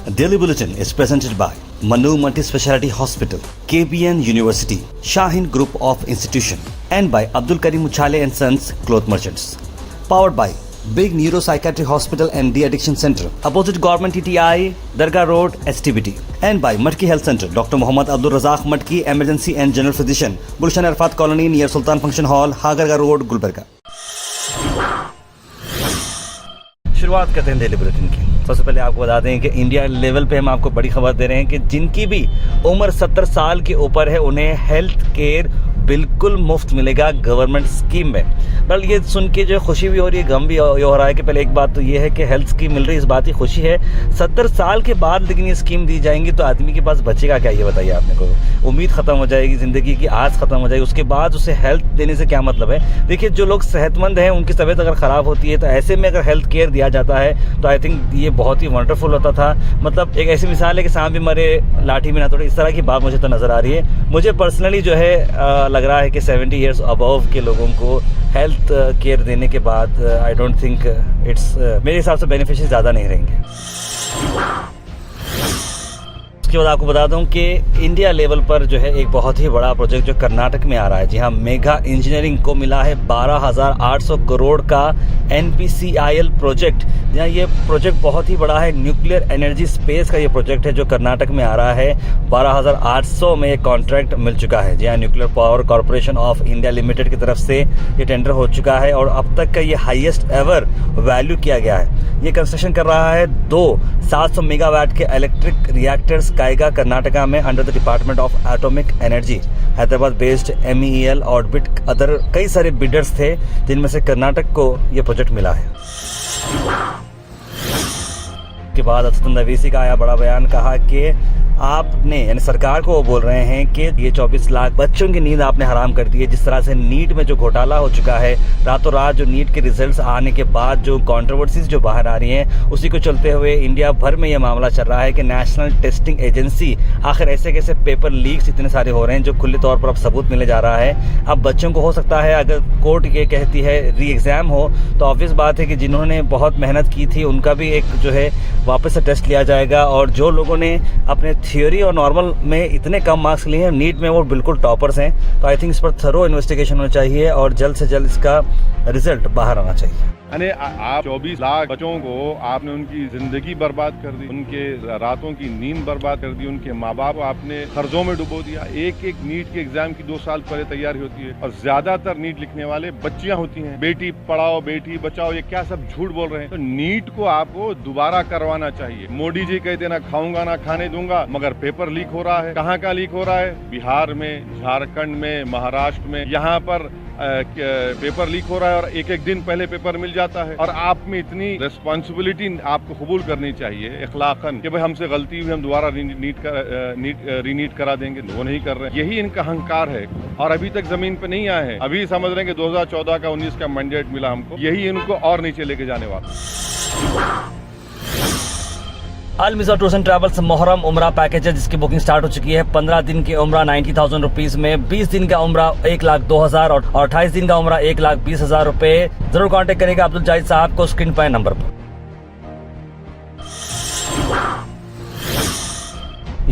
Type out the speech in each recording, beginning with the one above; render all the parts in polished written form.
Daily Bulletin is presented by Manu Multi-Speciality Hospital, KBN University, Shaheen Group of Institution, and by Abdul Karim Uchale and Sons Cloth Merchants. Powered by Big Neuropsychiatry Hospital and De-Addiction Center, opposite Government TTI, Dargah Road, STBT. And by Matki Health Center, Dr. Muhammad Abdul Razak Matki, Emergency and General Physician, Gulshan Arfat Colony near Sultan Function Hall, Hagarga Road, Gulbarga. शुरुआत करते हैं daily bulletin की। सबसे पहले आपको बता दें कि इंडिया लेवल पे हम आपको बड़ी खबर दे रहे हैं कि जिनकी भी उम्र 70 साल के ऊपर है उन्हें हेल्थ केयर बिल्कुल मुफ्त मिलेगा गवर्नमेंट स्कीम में। बल ये सुन के जो खुशी भी हो रही है, गम भी हो रहा है कि पहले एक बात तो ये है कि हेल्थ स्कीम मिल रही है, इस बात की खुशी है। 70 साल के बाद लेकिन ये स्कीम दी जाएंगी तो आदमी के पास बचेगा क्या, ये बताइए आपने को। उम्मीद ख़त्म हो जाएगी, ज़िंदगी की आस ख़त्म हो जाएगी, उसके बाद उसे हेल्थ देने से क्या मतलब है। देखिए, जो लोग सेहतमंद हैं उनकी तबीयत अगर ख़राब होती है तो ऐसे में अगर हेल्थ केयर दिया जाता है तो आई थिंक ये बहुत ही वंडरफुल होता था। मतलब एक ऐसी मिसाल है कि सांप भी मरे लाठी भी ना तोड़े, इस तरह की बात मुझे तो नज़र आ रही है। मुझे पर्सनली जो है लग रहा है कि 70 ईयर्स अबव के लोगों को हेल्थ केयर देने के बाद आई डोंट थिंक इट्स मेरे हिसाब से बेनिफिशियल ज़्यादा नहीं रहेंगे। उसके बाद आपको बता दूं कि इंडिया लेवल पर जो है एक बहुत ही बड़ा प्रोजेक्ट जो कर्नाटक में आ रहा है। जी हाँ, मेगा इंजीनियरिंग को मिला है 12,800 करोड़ का NPCIL प्रोजेक्ट। जहाँ ये प्रोजेक्ट बहुत ही बड़ा है, न्यूक्लियर एनर्जी स्पेस का ये प्रोजेक्ट है जो कर्नाटक में आ रहा है। 12,800 में ये कॉन्ट्रैक्ट मिल चुका है। जी हाँ, nuclear power corporation of India limited की तरफ से ये टेंडर हो चुका है और अब तक का ये हाईएस्ट एवर वैल्यू किया गया है। ये कंस्ट्रक्शन कर रहा है 2 700 मेगावाट के इलेक्ट्रिक रिएक्टर्स कायगा कर्नाटका में under the department of atomic energy. Hyderabad based MEEL orbit other कई सारे बिडर्स थे जिनमें से कर्नाटक को यह प्रोजेक्ट मिला है। के बाद असदुद्दीन अवैसी का आया बड़ा बयान, कहा कि आपने यानी सरकार को वो बोल रहे हैं कि ये 24 लाख बच्चों की नींद आपने हराम कर दी है। जिस तरह से नीट में जो घोटाला हो चुका है, रातों रात जो नीट के रिजल्ट्स आने के बाद जो कंट्रोवर्सीज जो बाहर आ रही हैं, उसी को चलते हुए इंडिया भर में ये मामला चल रहा है कि नेशनल टेस्टिंग एजेंसी आखिर ऐसे कैसे पेपर लीक्स इतने सारे हो रहे हैं जो खुले तौर पर अब सबूत मिले जा रहा है। अब बच्चों को हो सकता है अगर कोर्ट ये कहती है री एग्ज़ाम हो तो ऑब्वियस बात है कि जिन्होंने बहुत मेहनत की थी उनका भी एक जो है वापस से टेस्ट लिया जाएगा और जो लोगों ने अपने थ्योरी और नॉर्मल में इतने कम मार्क्स लिए हैं, नीट में वो बिल्कुल टॉपर्स हैं। तो आई थिंक इस पर थरो इन्वेस्टिगेशन होना चाहिए और जल्द से जल्द इसका रिजल्ट बाहर आना चाहिए। अरे आप 24 लाख बच्चों को आपने उनकी जिंदगी बर्बाद कर दी, उनके रातों की नींद बर्बाद कर दी, उनके माँ बाप आपने कर्जों में डुबो दिया। एक एक नीट के एग्जाम की 2 साल पहले तैयारी होती है और ज्यादातर नीट लिखने वाले बच्चियां होती हैं। बेटी पढ़ाओ बेटी बचाओ, ये क्या सब झूठ बोल रहे हैं। तो नीट को आपको दोबारा करवाना चाहिए। मोदी जी कहते ना खाऊंगा ना खाने दूंगा, मगर पेपर लीक हो रहा है। कहाँ का लीक हो रहा है? बिहार में, झारखंड में, महाराष्ट्र में, यहाँ पर पेपर लीक हो रहा है और एक एक दिन पहले पेपर मिल जाता है। और आप में इतनी रिस्पॉन्सिबिलिटी आपको कबूल करनी चाहिए इखलाकन कि भाई हमसे गलती हुई, हम दोबारा रीनीट करा देंगे। वो नहीं कर रहे हैं, यही इनका अहंकार है और अभी तक जमीन पे नहीं आए हैं। अभी समझ रहे हैं कि 2014 का 19 का मैंडेट मिला हमको, यही इनको और नीचे लेके जाने वाला। अल मिज़ा टूर्स एंड ट्रैवल्स मोहर्रम उम्रा पैकेज है जिसकी बुकिंग स्टार्ट हो चुकी है। 15 दिन की उम्रा 90,000 रुपीज में, 20 दिन का उम्रा 1,02,000 और 28 दिन का उम्रा 1,20,000 रुपए। जरूर कांटेक्ट करेगा अब्दुल जाहिद साहब को स्क्रीन पर नंबर पर।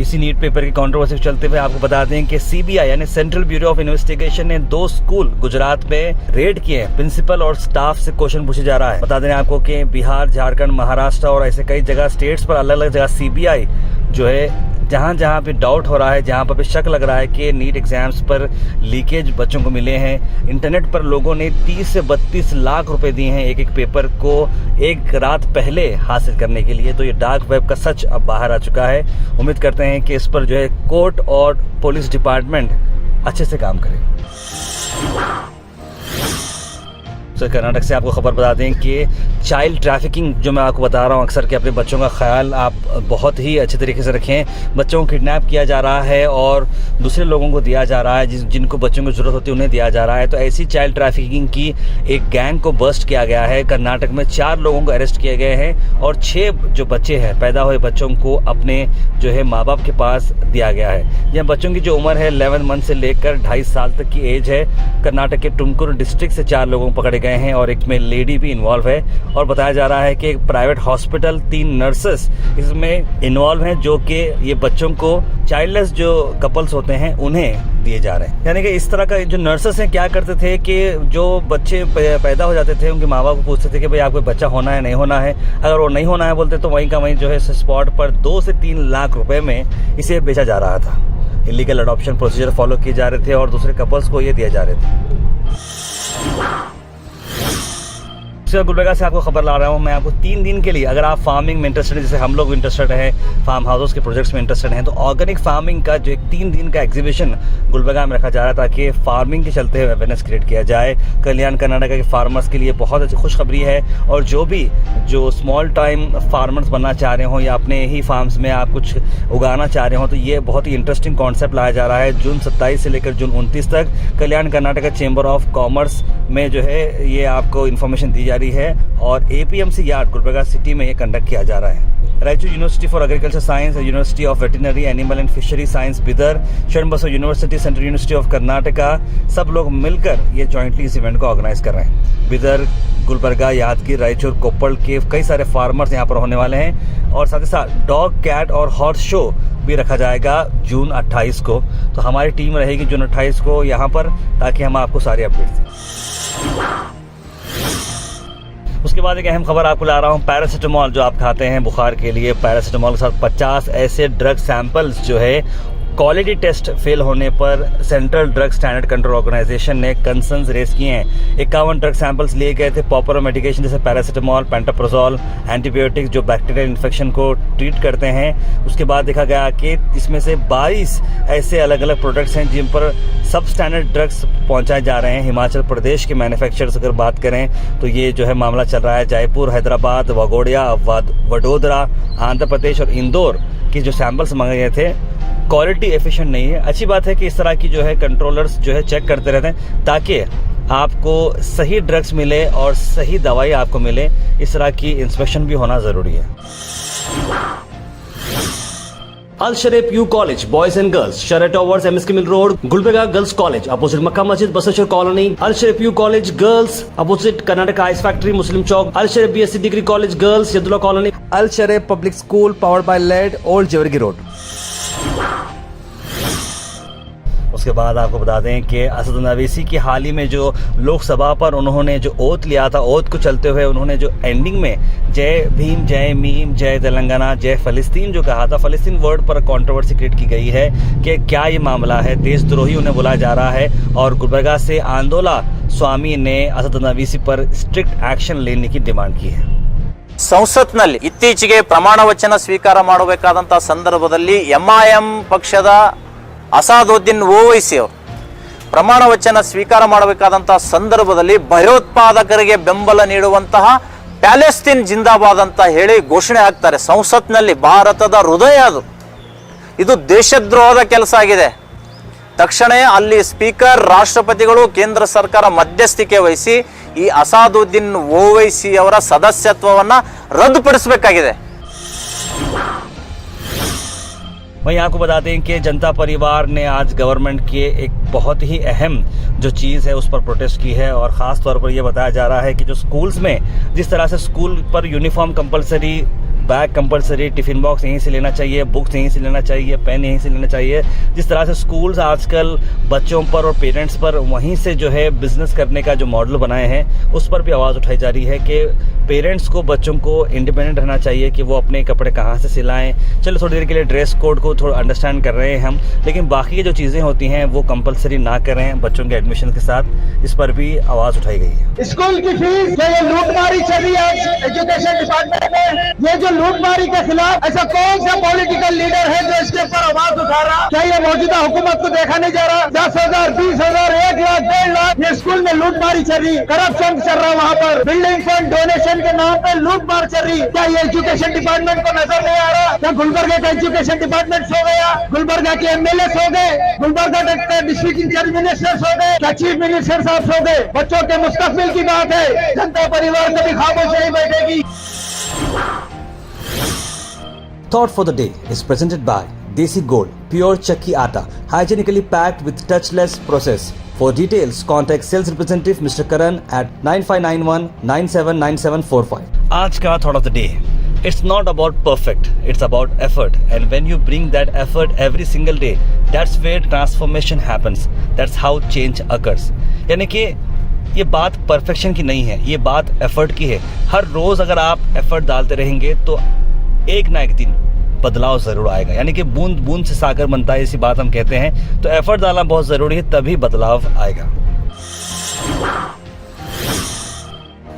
इसी नीट पेपर की कंट्रोवर्सी चलते हुए आपको बता दें कि CBI यानी सेंट्रल ब्यूरो ऑफ इन्वेस्टिगेशन ने 2 स्कूल गुजरात में रेड किए हैं। प्रिंसिपल और स्टाफ से क्वेश्चन पूछे जा रहा है। बता दें आपको कि बिहार, झारखंड, महाराष्ट्र और ऐसे कई जगह स्टेट्स पर अलग अलग जगह CBI जो है जहाँ पे डाउट हो रहा है, जहाँ पर शक लग रहा है कि नीट एग्जाम्स पर लीकेज बच्चों को मिले हैं। इंटरनेट पर लोगों ने 30 से 32 लाख रुपए दिए हैं एक पेपर को एक रात पहले हासिल करने के लिए। तो ये डार्क वेब का सच अब बाहर आ चुका है। उम्मीद करते हैं कि इस पर जो है कोर्ट और पुलिस डिपार्टमेंट अच्छे से काम करे। तो कर्नाटक से आपको खबर बता दें कि चाइल्ड ट्रैफिकिंग जो मैं आपको बता रहा हूँ अक्सर कि अपने बच्चों का ख्याल आप बहुत ही अच्छे तरीके से रखें। बच्चों को किडनैप किया जा रहा है और दूसरे लोगों को दिया जा रहा है, जिनको बच्चों की ज़रूरत होती है उन्हें दिया जा रहा है। तो ऐसी चाइल्ड ट्रैफिकिंग की एक गैंग को बस्ट किया गया है। कर्नाटक में 4 लोगों को अरेस्ट किए गए हैं और 6 जो बच्चे हैं, पैदा हुए बच्चों को अपने जो है माँ बाप के पास दिया गया है। यह बच्चों की जो उम्र है 11 मंथ से लेकर 2.5 साल तक की एज है। कर्नाटक के टुमकुर डिस्ट्रिक्ट से 4 लोगों को पकड़े गए हैं और एक में लेडी भी इन्वॉल्व है। और बताया जा रहा है कि एक प्राइवेट हॉस्पिटल 3 नर्सेस इसमें इन्वॉल्व हैं, जो कि ये बच्चों को चाइल्डलेस जो कपल्स होते हैं उन्हें दिए जा रहे हैं। यानी कि इस तरह का जो नर्सेस हैं क्या करते थे कि जो बच्चे पैदा हो जाते थे उनके माँ बाप को पूछते थे कि भाई आपको बच्चा होना है नहीं होना है। अगर वो नहीं होना है बोलते तो वहीं का वहीं जो है स्पॉट पर 2 से 3 लाख रुपए में इसे बेचा जा रहा था। इलीगल अडॉप्शन प्रोसीजर फॉलो किए जा रहे थे और दूसरे कपल्स को ये दिए जा रहे थे। गुलबर्गा से आपको खबर ला रहा हूँ मैं आपको 3 दिन के लिए। अगर आप फार्मिंग में इंटरेस्टेड हैं, जैसे हम लोग इंटरेस्टेड हैं, फार्म हाउस के प्रोजेक्ट्स में इंटरेस्टेड हैं, तो ऑर्गेनिक फार्मिंग का जो एक 3 दिन का एग्जीबिशन गुलबर्गा में रखा जा रहा है ताकि फार्मिंग के चलते हुए अवेयरनेस क्रिएट किया जाए। कल्याण कर्नाटक के फार्मर्स के लिए बहुत अच्छी खुशखबरी है और जो स्मॉल टाइम फार्मर्स बनना चाह रहे हो या अपने ही फार्म्स में आप कुछ उगाना चाह रहे हो तो ये बहुत ही इंटरेस्टिंग कॉन्सेप्ट लाया जा रहा है। जून 27 से लेकर जून 29 तक कल्याण कर्नाटक चेंबर ऑफ कॉमर्स में जो है ये आपको इन्फॉर्मेशन दी जा रही है और APMC यार्ड गुलबर्गा सिटी में ये कंडक्ट किया जा रहा है। Raichur university for agriculture science, university of veterinary animal and fishery science Bidar, Sharan Basava university, central university of Karnataka, सब लोग मिलकर ये जॉइंटली इस इवेंट को ऑर्गेनाइज कर रहे हैं। बिदर, गुलबर्गा, यादगीर, रायचूर, कोप्पल के कई सारे फार्मर्स यहाँ पर होने वाले हैं और साथ ही साथ डॉग, कैट और हॉर्स शो भी रखा जाएगा जून 28 को। तो हमारी टीम रहेगी जून 28 को यहाँ पर ताकि हम आपको सारी अपडेट्स दें। उसके बाद एक अहम खबर आपको ला रहा हूँ, पैरासीटामोल जो आप खाते हैं बुखार के लिए, पैरासीटामोल के साथ 50 ऐसे ड्रग सैंपल्स जो है क्वालिटी टेस्ट फेल होने पर Central Drug Standard Control Organisation ने कंसर्न्स रेज किए हैं। 51 ड्रग सैंपल्स लिए गए थे पॉपुलर मेडिकेशन जैसे पैरासीटामोल, पेंटाप्रोजोल, एंटीबायोटिक्स जो बैक्टीरियल इन्फेक्शन को ट्रीट करते हैं। उसके बाद देखा गया कि इसमें से 22 ऐसे अलग अलग प्रोडक्ट्स हैं जिन पर सब स्टैंडर्ड ड्रग्स पहुंचाए जा रहे हैं। हिमाचल प्रदेश के मैन्युफैक्चरर्स अगर बात करें तो ये जो है मामला चल रहा है। जयपुर, हैदराबाद, वागोड़िया, वडोदरा, आंध्र प्रदेश और इंदौर के जो सैंपल्स मांगे गए थे क्वालिटी एफिशिएंट नहीं है। अच्छी बात है कि इस तरह की जो है कंट्रोलर्स जो है चेक करते रहते हैं ताकि आपको सही ड्रग्स मिले और सही दवाई आपको मिले। इस तरह की इंस्पेक्शन भी होना ज़रूरी है। Al Sharif U college boys and girls, Sharat towers, MSK mill road, Gulbarga girls college opposite Mecca Masjid, Basaveshwar colony. Al Sharif U college girls opposite Karnataka ice factory, Muslim Chowk. Al Sharif BSc degree college girls, Yadulla colony. Al Sharif public school powered by लेड, ओल्ड जेवरगी रोड। उसके बाद आपको बता दें कि असदुद्दीन ओवैसी की हाल ही में जो लोकसभा पर उन्होंने जो ओथ लिया था, ओथ को चलते हुए उन्होंने जो एंडिंग में जय भीम, जय मीम, जय तेलंगाना, जय फ़लस्तीन जो कहा था, फ़लस्तीन वर्ड पर कंट्रोवर्सी क्रिएट की गई है कि क्या ये मामला है, देशद्रोही उन्हें बोला जा रहा है। और गुलबर्गा से आंदोला स्वामी ने असदुद्दीन ओवैसी पर स्ट्रिक्ट एक्शन लेने की डिमांड की है। ಸಂಸತ್ನಲ್ಲಿ ಇತ್ತೀಚೆಗೆ ಪ್ರಮಾಣ ವಚನ ಸ್ವೀಕಾರ ಮಾಡಬೇಕಾದಂತ ಸಂದರ್ಭದಲ್ಲಿ MIM ಪಕ್ಷದ ಅಸಾದುದ್ದೀನ್ ಓವೈಸಿ ಅವರು ಪ್ರಮಾಣ ವಚನ ಸ್ವೀಕಾರ ಮಾಡಬೇಕಾದಂತ ಸಂದರ್ಭದಲ್ಲಿ ಭಯೋತ್ಪಾದಕರಿಗೆ ಬೆಂಬಲ ನೀಡುವಂತಹ ಪ್ಯಾಲೆಸ್ತೀನ್ ಜಿಂದಾಬಾದ್ ಅಂತ ಹೇಳಿ ಘೋಷಣೆ ಹಾಕ್ತಾರೆ ಸಂಸತ್ನಲ್ಲಿ। ಭಾರತದ ಹೃದಯ ಅದು, ಇದು ದೇಶದ್ರೋಹದ ಕೆಲಸ ಆಗಿದೆ। ತಕ್ಷಣ ಅಲ್ಲಿ ಸ್ಪೀಕರ್, ರಾಷ್ಟ್ರಪತಿಗಳು, ಕೇಂದ್ರ ಸರ್ಕಾರ ಮಧ್ಯಸ್ಥಿಕೆ ವಹಿಸಿ ಈ ಅಸಾದುದ್ದೀನ್ ಓವೈಸಿ ಅವರ ಸದಸ್ಯತ್ವವನ್ನು ರದ್ದುಪಡಿಸಬೇಕಾಗಿದೆ। वहीं आपको बता दें कि जनता परिवार ने आज गवर्नमेंट के एक बहुत ही अहम जो चीज़ है उस पर प्रोटेस्ट की है और ख़ास तौर पर यह बताया जा रहा है कि जो स्कूल्स में जिस तरह से स्कूल पर uniform compulsory, bag compulsory, tiffin box यहीं से लेना चाहिए, बुक्स यहीं से लेना चाहिए, पेन यहीं से लेना चाहिए, जिस तरह से स्कूल्स आजकल बच्चों पर और पेरेंट्स पर वहीं से जो है बिजनेस करने का जो मॉडल बनाए हैं उस पर भी आवाज़ उठाई जा रही है कि पेरेंट्स को, बच्चों को इंडिपेंडेंट रहना चाहिए कि वो अपने कपड़े कहाँ से सिलाएं। चलो थोड़ी देर के लिए ड्रेस कोड को थोड़ा अंडरस्टैंड कर रहे हैं हम, लेकिन बाकी जो चीज़ें होती हैं वो कंपलसरी ना करें बच्चों के एडमिशन के साथ, इस पर भी आवाज़ उठाई गई है। स्कूल की फीस जो ये लूटमारी चल रही है एजुकेशन डिपार्टमेंट में, ये जो लूटमारी के खिलाफ ऐसा कौन सा पॉलिटिकल लीडर है जो इसके ऊपर आवाज उठा रहा? क्या ये मौजूदा हुकूमत को देखा नहीं जा रहा? 10,000, 20,000, 1 लाख, 1.5 लाख ये स्कूल में लूटमारी चल रही, करप्शन चल रहा, वहाँ पर बिल्डिंग फंड डोनेशन के नाम पे लूटमार चल रही। क्या ये एजुकेशन डिपार्टमेंट को नजर नहीं आ रहा? क्या गुलबर्गा का एजुकेशन डिपार्टमेंट सो गया? गुलबर्गा के MLA सो गए? गुलबर्गा के डिस्ट्रिक्ट इंचार्ज मिनिस्टर सो गए? क्या चीफ मिनिस्टर साहब सो गए? बच्चों के मुस्तकबिल की बात है, जनता परिवार कभी खामोश नहीं बैठेगी। Thought for the day is presented by Desi Gold, pure Chakki Atta, hygienically packed with touchless process. For details, contact sales representative Mr. Karan at 9591 979745. आज का thought of the day. It's not about perfect, it's about effort. And when you bring that effort every single day, that's where transformation happens. That's how change occurs. यानी कि ये बात perfection की नहीं है, ये बात एफर्ट की है. हर रोज़ अगर आप एफर्ट डालते रहेंगे तो एक ना एक दिन बदलाव ज़रूर आएगा. यानी कि बूंद बूंद से सागर बनता है, इसी बात हम कहते हैं. तो एफर्ट डालना बहुत ज़रूरी है, तभी बदलाव आएगा.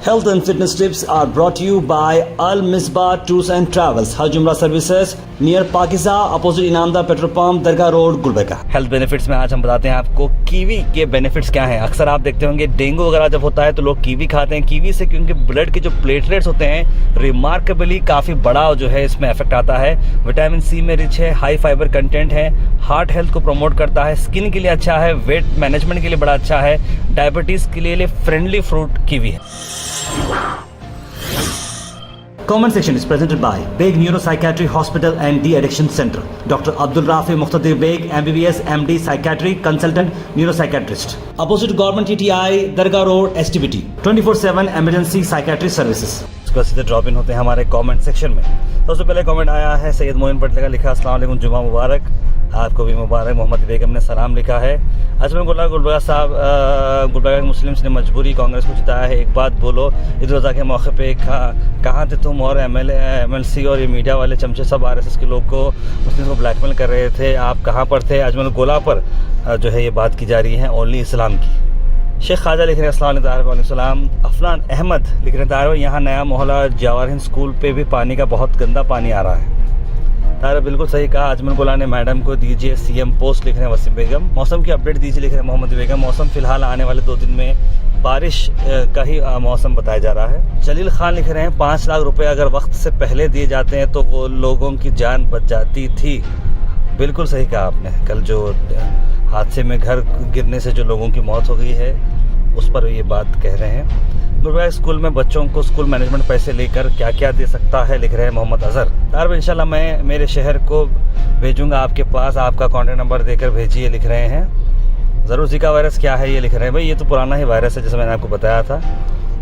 Health and fitness tips are brought to you by Al Misbah Tours and Travels, Hajj Umrah Services, near Pakiza, opposite Inamda Petrol Pump, Dargah Road, Gulbarga. Health benefits में आज हम बताते हैं आपको कीवी के बेनिफिट्स क्या हैं. अक्सर आप देखते होंगे डेंगू वगैरह जब होता है तो लोग कीवी खाते हैं. कीवी से क्योंकि ब्लड के जो प्लेटलेट्स होते हैं रिमार्केबली काफ़ी बड़ा जो है इसमें इफेक्ट आता है. विटामिन सी में रिच है, हाई फाइबर कंटेंट है, हार्ट हेल्थ को प्रमोट करता है, स्किन के लिए अच्छा है, वेट मैनेजमेंट के लिए बड़ा अच्छा है, डायबिटीज़ के लिए फ्रेंडली फ्रूट कीवी है. Comment section is presented by Beg Neuropsychiatry Hospital and De-Addiction Center. Dr. Abdul Rafi Muqtadir Beg, MBBS, MD, Psychiatry, Consultant, Neuropsychiatrist. Opposite Government TTI, Dargah Road, STBT. 24/7 Emergency Psychiatry Services. उसके बाद सीधे drop in होते हैं हमारे comment section में. सबसे पहले comment आया है सैयद मोइन पटेल का, लिखा अस्सलाम वालेकुम, जुमा मुबारक. आपको भी मुबारक. मोहम्मद बेगम ने सलाम लिखा है. अजमल गुलबर्गा साहब, गुलबर्गा के मुस्लिम्स ने मजबूरी कांग्रेस को जिताया है. एक बात बोलो, ईद रोज़ा के मौके पे कहाँ थे तुम और MLC और ये मीडिया वाले चमचे सब RSS के लोग को मुस्लिम को ब्लैकमेल कर रहे थे, आप कहाँ पर थे? अजमल गोला पर जो है ये बात की जा रही है ओनली इस्लाम की. शेख ख्वाजा लिख रहे हैं अस्सलाम वालेकुम. अफनान अहमद लिख रहे हैं तार यहाँ नया मोहल्ला जवाहर हिंद स्कूल पे भी पानी का बहुत गंदा पानी आ रहा है. तारा बिल्कुल सही कहा. अजमल गोला ने मैडम को दीजिए CM पोस्ट लिख रहे हैं वसीम बेगम. मौसम की अपडेट दीजिए लिख रहे हैं मोहम्मद बेगम. मौसम फिलहाल आने वाले 2 दिन में बारिश का ही मौसम बताया जा रहा है. जलील खान लिख रहे हैं 5 लाख रुपए अगर वक्त से पहले दिए जाते हैं तो वो लोगों की जान बच जाती थी. बिल्कुल सही कहा आपने. कल जो हादसे में घर गिरने से जो लोगों की मौत हो गई है उस पर ये बात कह रहे हैं. गुलबर्गा स्कूल में बच्चों को स्कूल मैनेजमेंट पैसे लेकर क्या क्या दे सकता है लिख रहे हैं मोहम्मद अजहर. तार इंशाल्लाह मैं मेरे शहर को भेजूंगा आपके पास, आपका कॉन्टैक्ट नंबर देकर भेजिए लिख रहे हैं. ज़रूर. जीका वायरस क्या है ये लिख रहे हैं. भाई ये तो पुराना ही वायरस है जैसे मैंने आपको बताया था,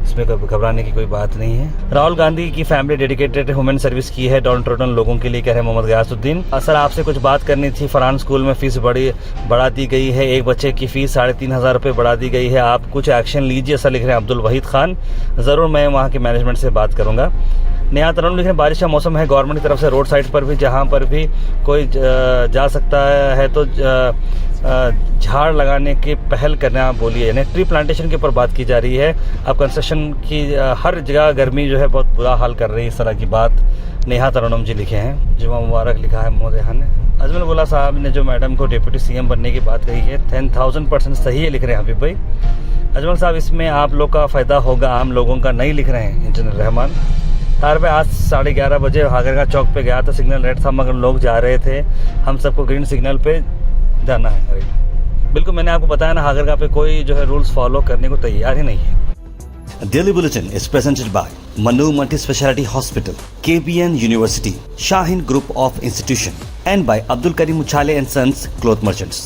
इसमें घबराने की कोई बात नहीं है. राहुल गांधी की फैमिली डेडिकेटेड ह्यूमन सर्विस की है डाउन टोटन लोगों के लिए कह रहे हैं मोहम्मद गयासुद्दीन. सर आपसे कुछ बात करनी थी. फरहान स्कूल में फीस बढ़ा दी गई है, एक बच्चे की फीस 3,500 रुपये बढ़ा दी गई है, आप कुछ एक्शन लीजिए सर लिख रहे हैं अब्दुल वहीद खान. ज़रूर मैं वहाँ के मैनेजमेंट से बात करूँगा. नेहा तरुण लिख रहे हैं बारिश का मौसम है, गवर्नमेंट की तरफ से रोड साइड पर भी जहाँ पर भी कोई जा सकता है तो झाड़ लगाने की पहल करना बोलिए. यानी ट्री प्लांटेशन के ऊपर बात की जा रही है. अब कंस्ट्रक्शन की हर जगह गर्मी जो है बहुत बुरा हाल कर रही है, इस तरह की बात नेहा तरुणम जी लिखे हैं. जुमा मुबारक लिखा है मोहम्मद ने. अजमल गोला साहब ने जो मैडम को डिप्टी CM बनने की बात कही है 10,000% सही है लिख रहे हैं हबीब भाई. अजमल साहब इसमें आप लोग का फ़ायदा होगा, आम लोगों का नहीं लिख रहे हैं इंजीनियर रहमान. तार पे आज 11:30 बजे हागरगा चौक पे गया था, सिग्नल रेड था मगर लोग जा रहे थे. हम सबको ग्रीन सिग्नल पे जाना है. बिल्कुल मैंने आपको बताया ना, हागरगा पे कोई जो है रूल्स फॉलो करने को तैयार ही नहीं है. Daily Bulletin is presented by Manu Multi Speciality Hospital, KBN University, Shaheen Group of Institution, and by Abdul Karim Uchale and Sons Cloth Merchants.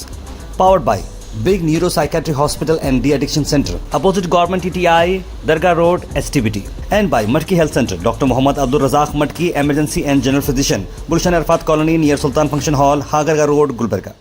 Powered by Big Neuropsychiatry Hospital and De-Addiction Center, opposite Government TTI, Dargah Road, STBT, and by Matki Health Center, Dr. Muhammad Abdul Razak Matki, Emergency and General Physician, Gulshan Arfat Colony near Sultan Function Hall, Hagarga Road, Gulbarga.